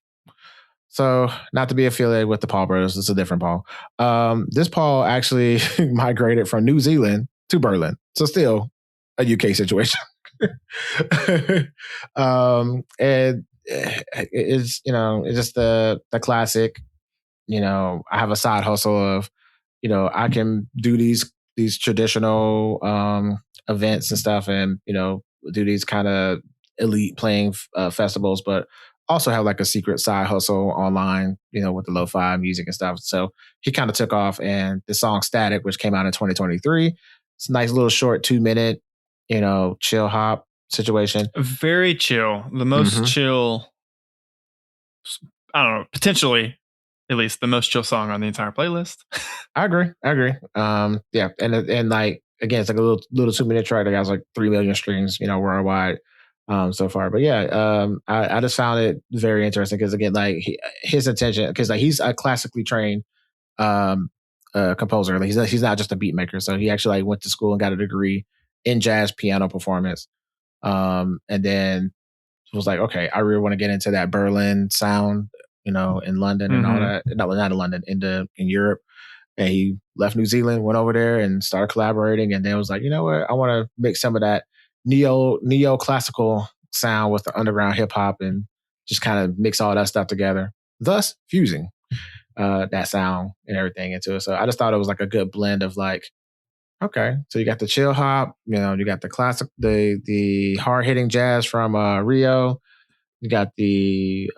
So, not to be affiliated with the Paull brothers, it's a different Paull. This Paull actually migrated from New Zealand to Berlin. So still a UK situation. And it's it's just the classic, I have a side hustle of, I can do these traditional events and stuff, and do these kind of elite playing festivals, but also have like a secret side hustle online, with the lo-fi music and stuff. So he kind of took off, and the song Static, which came out in 2023, it's a nice little short 2-minute, chill hop situation. Very chill. The most chill, I don't know, potentially at least the most chill song on the entire playlist. I agree. Yeah. And like, again, it's like a little 2-minute track that has like 3 million streams, worldwide so far. But yeah, I just found it very interesting because, again, like his intention, because like he's a classically trained composer. Like he's not just a beat maker. So he actually like went to school and got a degree in jazz piano performance. And then was like, okay, I really want to get into that Berlin sound, in London and all that. Not in London, in Europe. And he left New Zealand, went over there and started collaborating. And then was like, you know what? I want to mix some of that neo classical sound with the underground hip hop and just kind of mix all that stuff together. Thus, fusing. that sound and everything into it. So I just thought it was like a good blend of like, okay, so you got the chill hop, you got the classic, the hard hitting jazz from Rio, you got the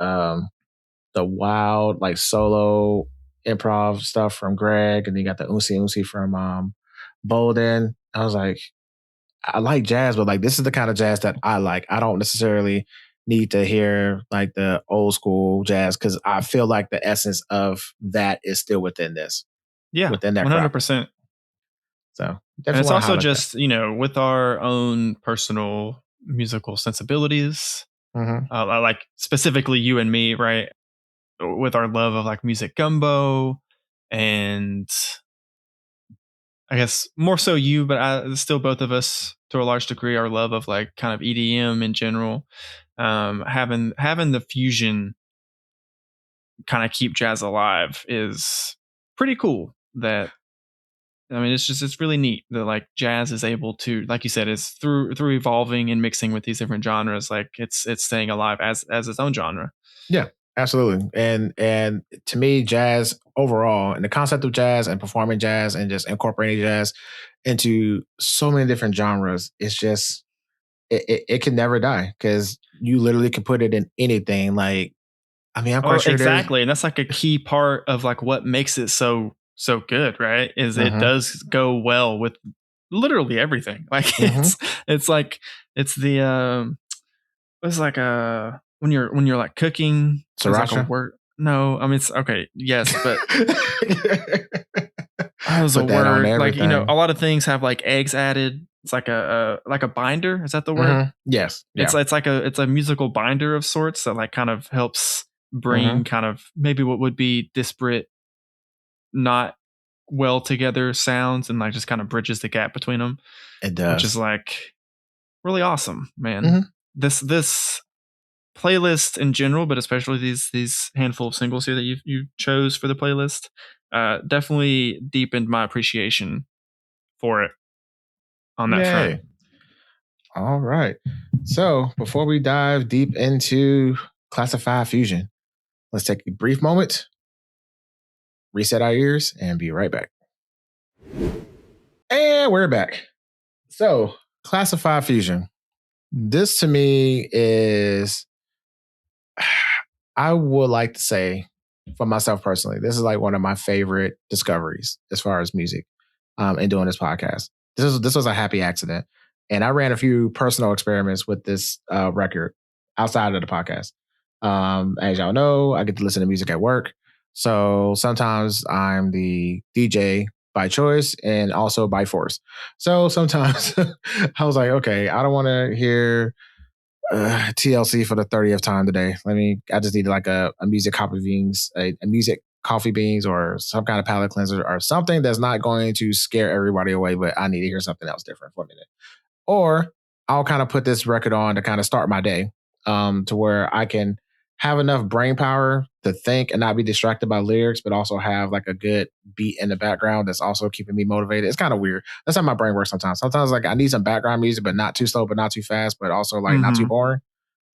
wild like solo improv stuff from Greg, and you got the unsi from Bolden. I was like, I like jazz, but like this is the kind of jazz that I like. I don't necessarily need to hear like the old school jazz because I feel like the essence of that is still within this. Yeah, within that 100%. So and it's also just with our own personal musical sensibilities. Like specifically you and me, right? With our love of like music gumbo, and I guess more so you, but still both of us to a large degree, our love of like kind of EDM in general. Having the fusion kind of keep jazz alive is pretty cool. It's really neat that like jazz is able to, like you said, is through evolving and mixing with these different genres, like it's staying alive as its own genre. Yeah, absolutely. And to me, jazz overall, and the concept of jazz and performing jazz and just incorporating jazz into so many different genres, it's just it can never die because you literally can put it in anything. Like, I mean, I'm quite sure exactly, and that's like a key part of like what makes it so good, right? Is it does go well with literally everything. Like it's like it's the it's like when you're like cooking, sriracha. Like a word. No, I mean it's okay. Yes, but as a word, like a lot of things have like eggs added. It's like a binder. Is that the word? Yes. Yeah. It's like a musical binder of sorts that like kind of helps bring kind of maybe what would be disparate, not well together sounds, and like just kind of bridges the gap between them. It does, which is like really awesome, man. This playlist in general, but especially these handful of singles here that you chose for the playlist, definitely deepened my appreciation for it on that front. All right. So before we dive deep into classified fusion, let's take a brief moment, reset our ears, and be right back. And we're back. So classified fusion. This to me is, I would like to say for myself personally, this is like one of my favorite discoveries as far as music and doing this podcast. This was a happy accident. And I ran a few personal experiments with this record outside of the podcast. As y'all know, I get to listen to music at work. So sometimes I'm the DJ by choice and also by force. So sometimes I was like, okay, I don't want to hear TLC for the 30th time today. I just need like a music coffee beans, a music coffee beans, or some kind of palate cleanser, or something that's not going to scare everybody away, but I need to hear something else different for a minute. Or I'll kind of put this record on to kind of start my day, to where I can have enough brain power to think and not be distracted by lyrics, but also have like a good beat in the background that's also keeping me motivated. It's kind of weird. That's how my brain works sometimes. Sometimes like I need some background music, but not too slow, but not too fast, but also like not too boring,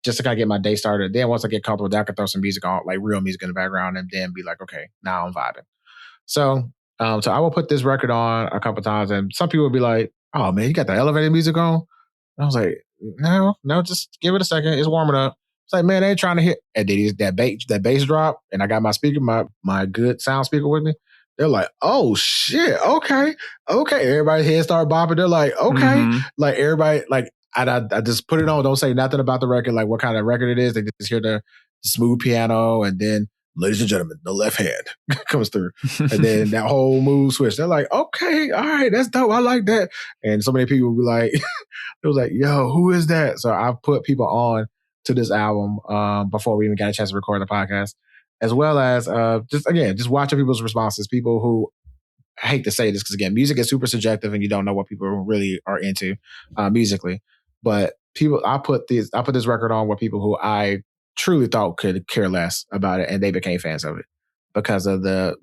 just to kind of get my day started. Then once I get comfortable with that, I can throw some music on, like real music in the background, and then be like, okay, now I'm vibing. So I will put this record on a couple times, and some people will be like, oh man, you got the elevated music on? And I was like, no, just give it a second. It's warming up. It's like, man, they ain't trying to hit. And then that bass drop, and I got my speaker, my good sound speaker with me. They're like, oh shit, okay. Everybody head start bopping. They're like, okay. Like everybody, like I just put it on. Don't say nothing about the record, like what kind of record it is. They just hear the smooth piano, and then, ladies and gentlemen, the left hand comes through. And then that whole mood switch. They're like, okay, all right, that's dope. I like that. And so many people will be like, it was like, yo, who is that? So I put people on to this album before we even got a chance to record the podcast, as well as just watching people's responses. People who, I hate to say this because again, music is super subjective and you don't know what people really are into musically. But I put this record on with people who I truly thought could care less about it, and they became fans of it because of the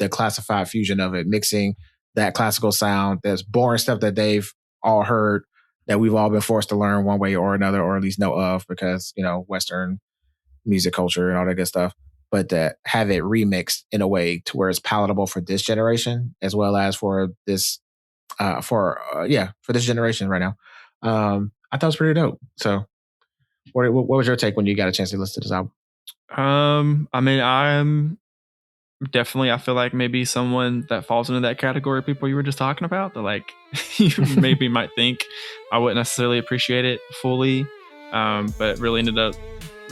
classified fusion of it, mixing that classical sound, that's boring stuff that they've all heard, that we've all been forced to learn one way or another, or at least know of, because Western music culture and all that good stuff. but to have it remixed in a way to where it's palatable for this generation as well as for this for this generation right now. I thought it was pretty dope. So what was your take when you got a chance to listen to this album? I mean, I'm definitely, I feel like maybe someone that falls into that category of people you were just talking about, that like you maybe might think I wouldn't necessarily appreciate it fully, but really ended up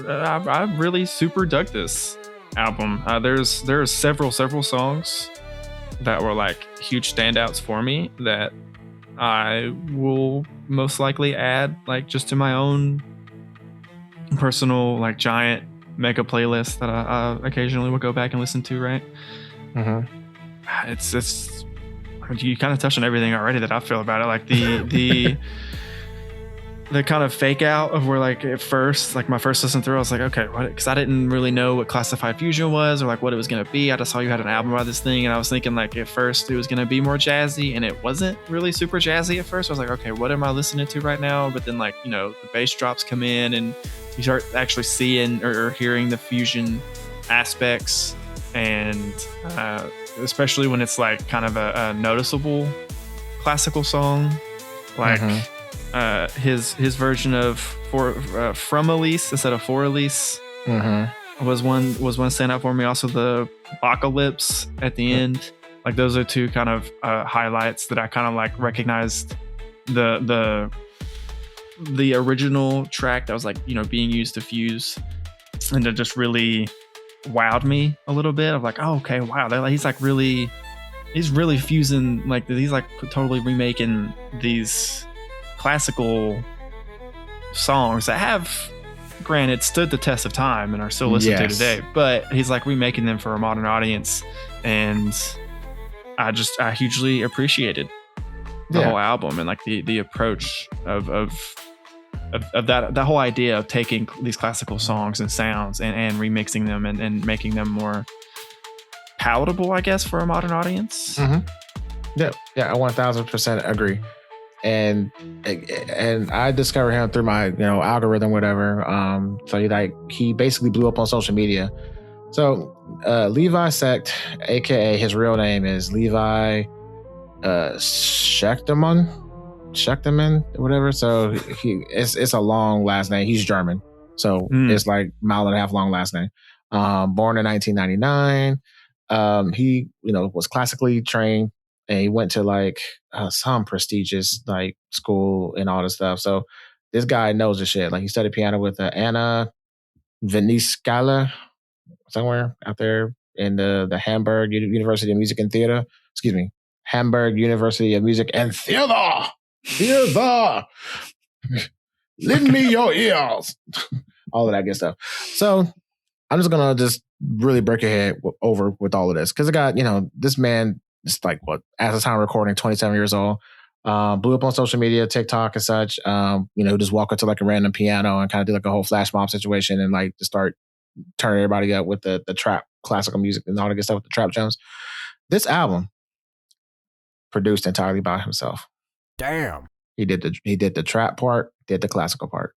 I really super dug this album. There's several songs that were like huge standouts for me that I will most likely add like just to my own personal like giant mega playlist that I occasionally will go back and listen to, right? It's you kind of touched on everything already that I feel about it, like the the kind of fake out of where like at first, like my first listen through, I was like, okay, what? Because I didn't really know what classified fusion was or like what it was going to be. I just saw you had an album about this thing, and I was thinking like at first it was going to be more jazzy, and it wasn't really super jazzy at first. I was like, okay, what am I listening to right now? But then like, you know, the bass drops come in and you start actually seeing or hearing the fusion aspects, and especially when it's like kind of a noticeable classical song, like his version of from Elise instead of for Elise was one standout for me. Also the apocalypse at the end, like those are two kind of highlights that I kind of like recognized the original track that was like, you know, being used to fuse, and it just really wowed me a little bit of like, oh, okay, wow, he's really fusing, like he's like totally remaking these classical songs that have, granted, stood the test of time and are still listened to today, but he's like remaking them for a modern audience, and I hugely appreciated the whole album and like the approach of that whole idea of taking these classical songs and sounds and remixing them and making them more palatable, I guess, for a modern audience. Yeah, I 1000% agree. And I discovered him through my, you know, algorithm, whatever. So he basically blew up on social media. So Levi.Sect, aka his real name is Levi Schecterman, whatever. So it's a long last name. He's German, so it's like mile and a half long last name. Born in 1999. He, you know, was classically trained, and he went to like some prestigious like school and all this stuff. So this guy knows the shit. Like he studied piano with Anna Veniskala somewhere out there in the Hamburg University of Music and Theater. Excuse me, Hamburg University of Music and Theater. Lend me your ears. All of that good stuff. So I'm just gonna really break your head over with all of this, because I got, you know, this man is like, what, at the time of recording, 27 years old, blew up on social media, TikTok and such. You know, just walk up to like a random piano and kind of do like a whole flash mob situation and like just start turning everybody up with the trap classical music and all that good stuff with the trap drums. This album produced entirely by himself. Damn. He did the trap part, did the classical part.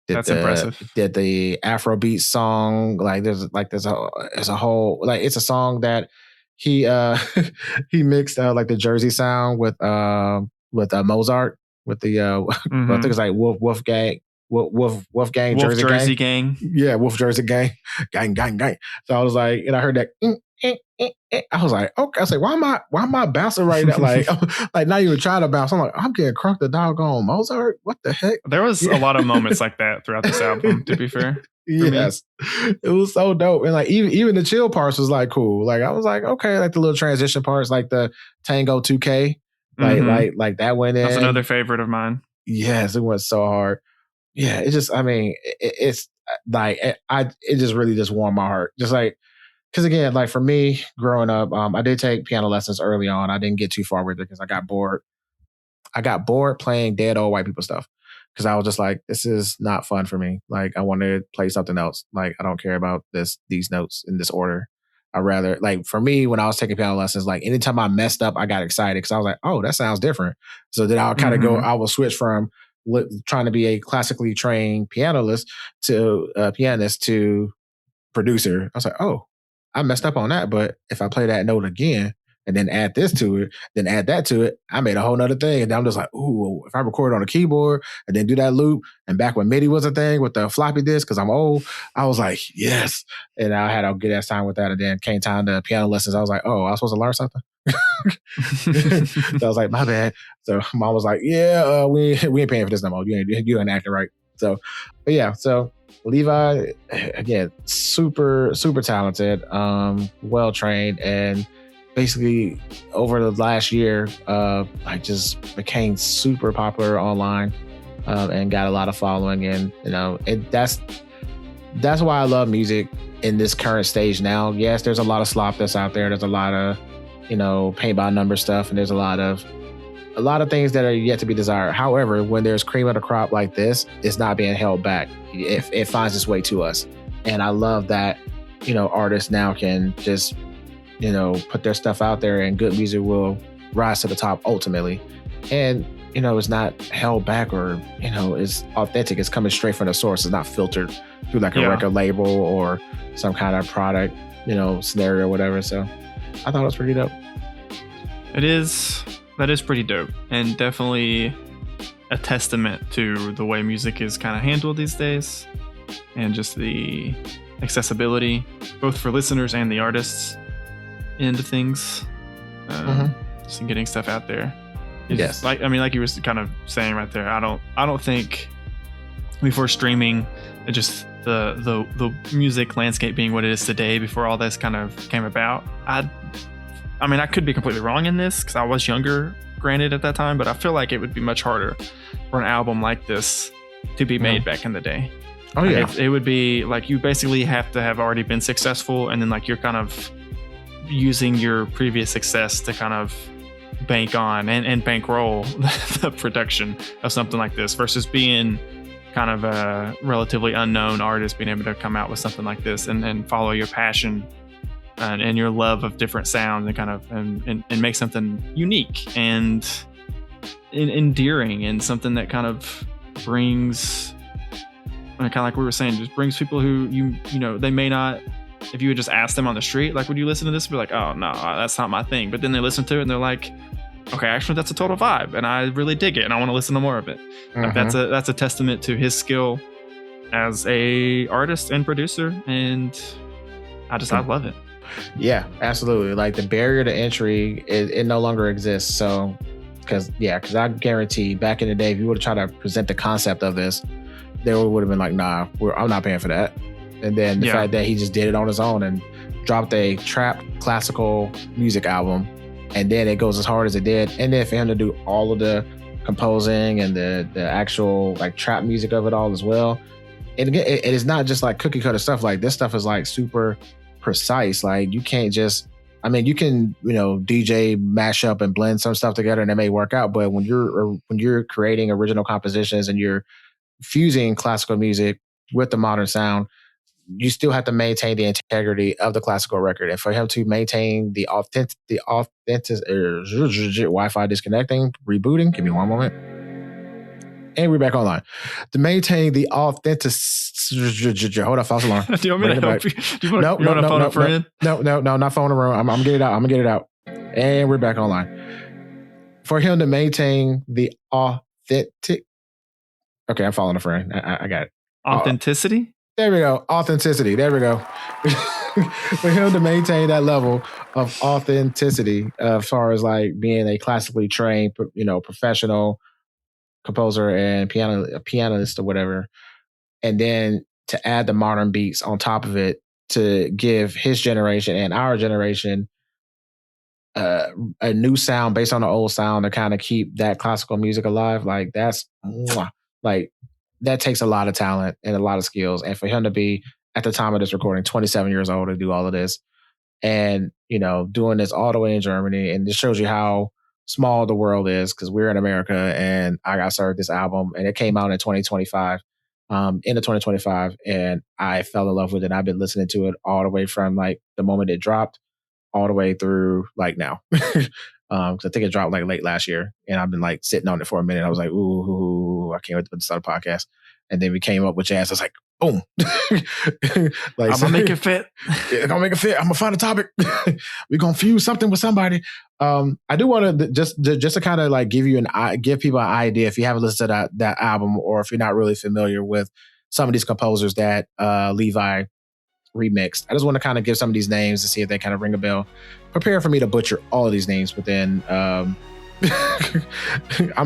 That's impressive. Did the Afrobeat song, like there's a whole, like it's a song that he he mixed like the Jersey sound with Mozart with the I think it's like Wolfgang Jersey gang. Yeah, Wolf Jersey gang. gang. So I was like, and I heard that I was like, okay. I was like, why am I bouncing right now? Like not even trying to bounce. I'm like, I'm getting crunked the doggone Mozart. What the heck? There was a lot of moments like that throughout this album, to be fair. Yes. It was so dope. And like even the chill parts was like cool. Like I was like, okay, like the little transition parts, like the Tango 2K. Like that went in. That's another favorite of mine. Yes, it went so hard. Yeah, it just, I mean, it's like it just really just warmed my heart. Just like, because again, like for me growing up, I did take piano lessons early on. I didn't get too far with it because I got bored. I got bored playing dead old white people stuff because I was just like, this is not fun for me. Like I want to play something else. Like I don't care about these notes in this order. I rather, like for me, when I was taking piano lessons, like anytime I messed up, I got excited because I was like, oh, that sounds different. So then I'll kind of I will switch from trying to be a classically trained pianist to producer. I was like, oh, I messed up on that. But if I play that note again and then add this to it, then add that to it, I made a whole nother thing. And I'm just like, ooh, if I record on a keyboard and then do that loop, and back when MIDI was a thing with the floppy disk, because I'm old, I was like, yes. And I had a good ass time with that. And then came time to piano lessons. I was like, oh, I was supposed to learn something. So I was like, my bad. So mom was like, yeah, we ain't paying for this no more. You ain't acting right. So, but yeah, so Levi, again, super talented, well trained, and basically over the last year, I just became super popular online, and got a lot of following, and that's why I love music in this current stage now. Yes, there's a lot of slop that's out there. There's a lot of paint by number stuff, and there's a lot of things that are yet to be desired. However, when there's cream of the crop like this, it's not being held back. It finds its way to us. And I love that, artists now can just, put their stuff out there, and good music will rise to the top ultimately. And, it's not held back, or, it's authentic. It's coming straight from the source. It's not filtered through like a record label or some kind of product, scenario or whatever. So I thought it was pretty dope. It is. That is pretty dope, and definitely a testament to the way music is kind of handled these days, and just the accessibility both for listeners and the artists into things, just in getting stuff out there. Yes, like you were kind of saying right there. I don't think before streaming, just the music landscape being what it is today, before all this kind of came about, I could be completely wrong in this because I was younger, granted, at that time, but I feel like it would be much harder for an album like this to be made back in the day. Oh, yeah. It would be like you basically have to have already been successful, and then like you're kind of using your previous success to kind of bank on and bankroll the production of something like this, versus being kind of a relatively unknown artist, being able to come out with something like this and follow your passion and your love of different sounds, and kind of and make something unique and endearing, and something that kind of brings, kind of like we were saying, just brings people who they may not, if you would just ask them on the street, like, would you listen to this? Be like, oh no, that's not my thing. But then they listen to it and they're like, okay, actually that's a total vibe, and I really dig it, and I want to listen to more of it. Like, that's a testament to his skill as a artist and producer, and I love it. Yeah, absolutely. Like, the barrier to entry, it no longer exists. So, because I guarantee back in the day, if you would have tried to present the concept of this, they would have been like, nah, I'm not paying for that. And then the fact that he just did it on his own and dropped a trap classical music album, and then it goes as hard as it did. And then for him to do all of the composing and the actual like trap music of it all as well. And again, it is not just like cookie cutter stuff. Like, this stuff is like super precise. Like, you can't just, you can, DJ mash up and blend some stuff together and it may work out. But when you're creating original compositions and you're fusing classical music with the modern sound, you still have to maintain the integrity of the classical record. And for him to maintain the authentic Wi-Fi disconnecting, rebooting, give me one moment. And we're back online. To maintain the authentic, hold on, false alarm. Do you want me to help you? Do you want to phone a friend? No, not phone a room. I'm gonna get it out. I'm gonna get it out. And we're back online. For him to maintain the authentic. Okay, I'm following a friend. I got it. Authenticity? There we go. Authenticity. There we go. For him to maintain that level of authenticity, as far as like being a classically trained, professional composer and pianist or whatever, and then to add the modern beats on top of it to give his generation and our generation a new sound based on the old sound to kind of keep that classical music alive. Like, that's like, that takes a lot of talent and a lot of skills. And for him to be, at the time of this recording, 27 years old, to do all of this, and doing this all the way in Germany, and this shows you how small the world is, because we're in America, and I got served this album, and it came out in 2025, into 2025, and I fell in love with it. I've been listening to it all the way from like the moment it dropped all the way through like now. I think it dropped like late last year, and I've been like sitting on it for a minute. I was like, ooh, I can't wait to start a podcast. And then we came up with jazz. I was like, boom. Like, I'm gonna make it fit. I'm gonna make it fit. I'm gonna find a topic. We're gonna fuse something with somebody. I do want to just to kind of like give people an idea if you haven't listened to that album, or if you're not really familiar with some of these composers that Levi remixed. I just want to kind of give some of these names to see if they kind of ring a bell. Prepare for me to butcher all of these names, but then I'm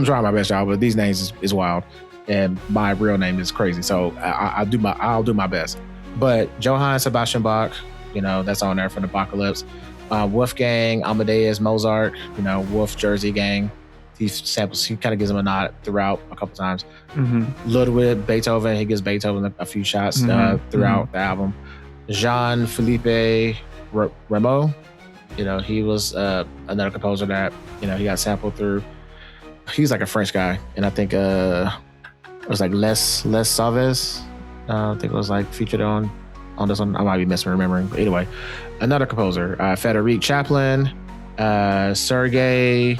trying my best, y'all. But these names is wild, and my real name is crazy. So I'll do my best. But Johann Sebastian Bach, that's on there from the Apocalypse. Wolfgang Amadeus Mozart, Wolf Jersey Gang. He samples. He kind of gives him a nod throughout a couple times. Mm-hmm. Ludwig Beethoven. He gives Beethoven a few shots throughout the album. Jean-Philippe Rameau. He was another composer that he got sampled through. He's like a French guy, and I think it was like Les Sauvages. I think it was like featured on this one. I might be misremembering, but anyway, another composer, Frederic Chaplin, Sergei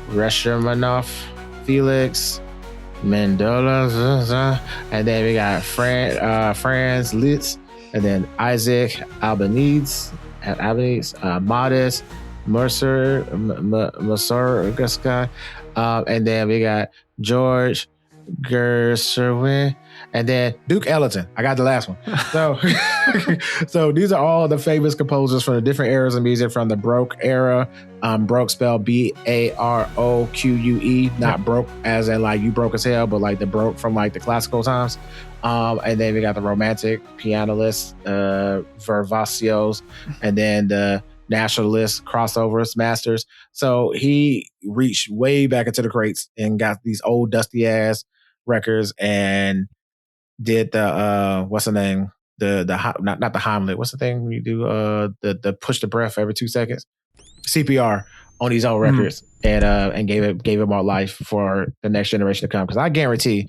Rachmaninoff, Felix Mendelrush, and then we got Franz Liszt, and then Isaac Albanese, Modest Mercer, and then we got George Gershwin, and then Duke Ellington. I got the last one. So these are all the famous composers from the different eras of music, from the Baroque era. Baroque spelled Baroque, not broke as in like you broke as hell, but like the Baroque from like the classical times. And then we got the Romantic pianists, Virtuosos, and then the Nationalists, crossovers, masters. So he reached way back into the crates and got these old dusty ass records and did the what's the name? Not the Heimlich. What's the thing when you do the push the breath every 2 seconds? CPR on these old records and gave it more life for the next generation to come. Because I guarantee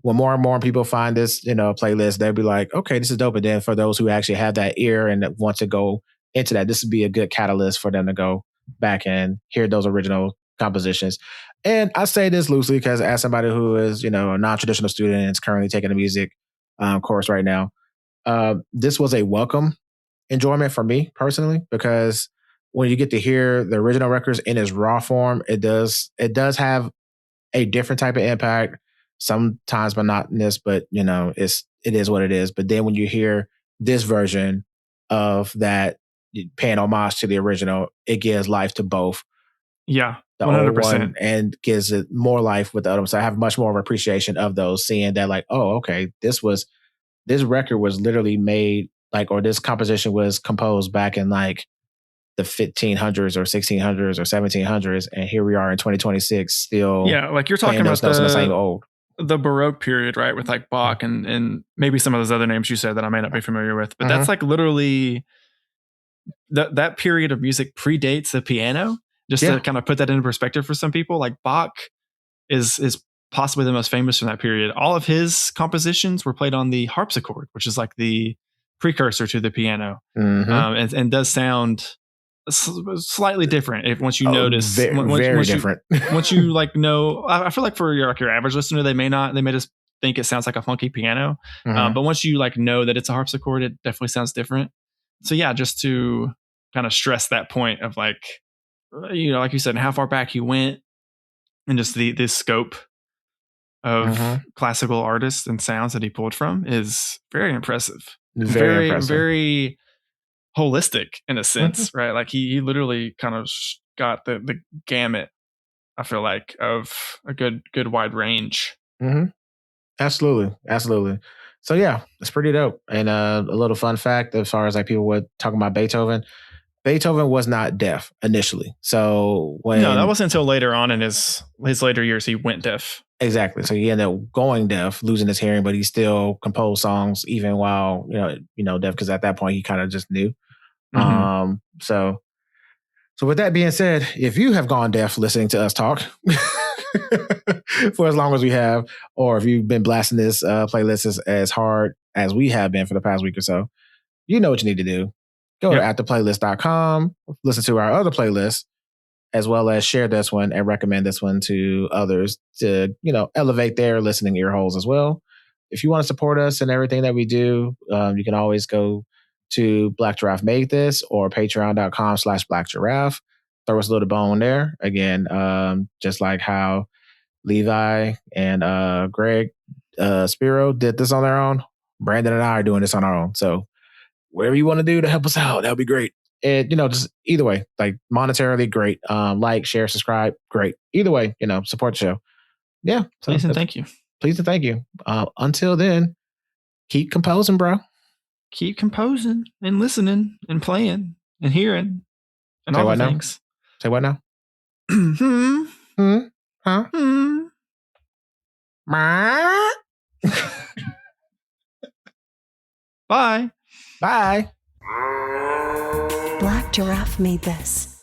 when more and more people find this, playlist, they'll be like, okay, this is dope. And then for those who actually have that ear and want to go into that, this would be a good catalyst for them to go back and hear those original compositions. And I say this loosely because as somebody who is, a non-traditional student and is currently taking a music course right now, this was a welcome enjoyment for me personally, because when you get to hear the original records in its raw form, it does have a different type of impact, sometimes monotonous, but it is what it is. But then when you hear this version of that, paying homage to the original, it gives life to both. Yeah, the 100%. old one, and gives it more life with the other one. So I have much more of an appreciation of those, seeing that like, oh, okay, this record was literally made like, or this composition was composed back in like the 1500s or 1600s or 1700s, and here we are in 2026 still. Yeah, like you're talking about the same old. The Baroque period, right? With like Bach and maybe some of those other names you said that I may not be familiar with, but that's like literally that period of music predates the piano. Just to kind of put that into perspective for some people, like Bach is possibly the most famous from that period. All of his compositions were played on the harpsichord, which is like the precursor to the piano, and does sound slightly different once you notice. Very different. Once you like know, I feel like for your average listener, they may just think it sounds like a funky piano, but once you like know that it's a harpsichord, it definitely sounds different. So yeah, just to kind of stress that point of like, like you said, how far back he went, and just this scope of classical artists and sounds that he pulled from is very impressive. Very impressive. Very holistic in a sense, right? Like he literally kind of got the gamut, I feel like, of a good wide range. Absolutely. So yeah, it's pretty dope. And a little fun fact, as far as like people were talking about Beethoven was not deaf initially. So that wasn't until later on in his later years he went deaf. Exactly. So he ended up going deaf, losing his hearing, but he still composed songs even while deaf, because at that point he kind of just knew. So with that being said, if you have gone deaf listening to us talk for as long as we have, or if you've been blasting this playlist as hard as we have been for the past week or so, you know what you need to do. Go to attheplaylist.com, listen to our other playlists, as well as share this one and recommend this one to others to, elevate their listening ear holes as well. if you want to support us and everything that we do, you can always go to Black Giraffe Made This or patreon.com/Black Giraffe. Throw us a little bone there. Again, just like how Levi and Greg Spero did this on their own, Brandon and I are doing this on our own. So whatever you want to do to help us out, that would be great. And, just either way, like monetarily, great. Like, share, subscribe, great. Either way, support the show. Yeah. So please and thank you. Please and thank you. Until then, keep composing, bro. Keep composing and listening and playing and hearing and all the things. Say what now? Huh? Bye. Bye. Black Giraffe Made This.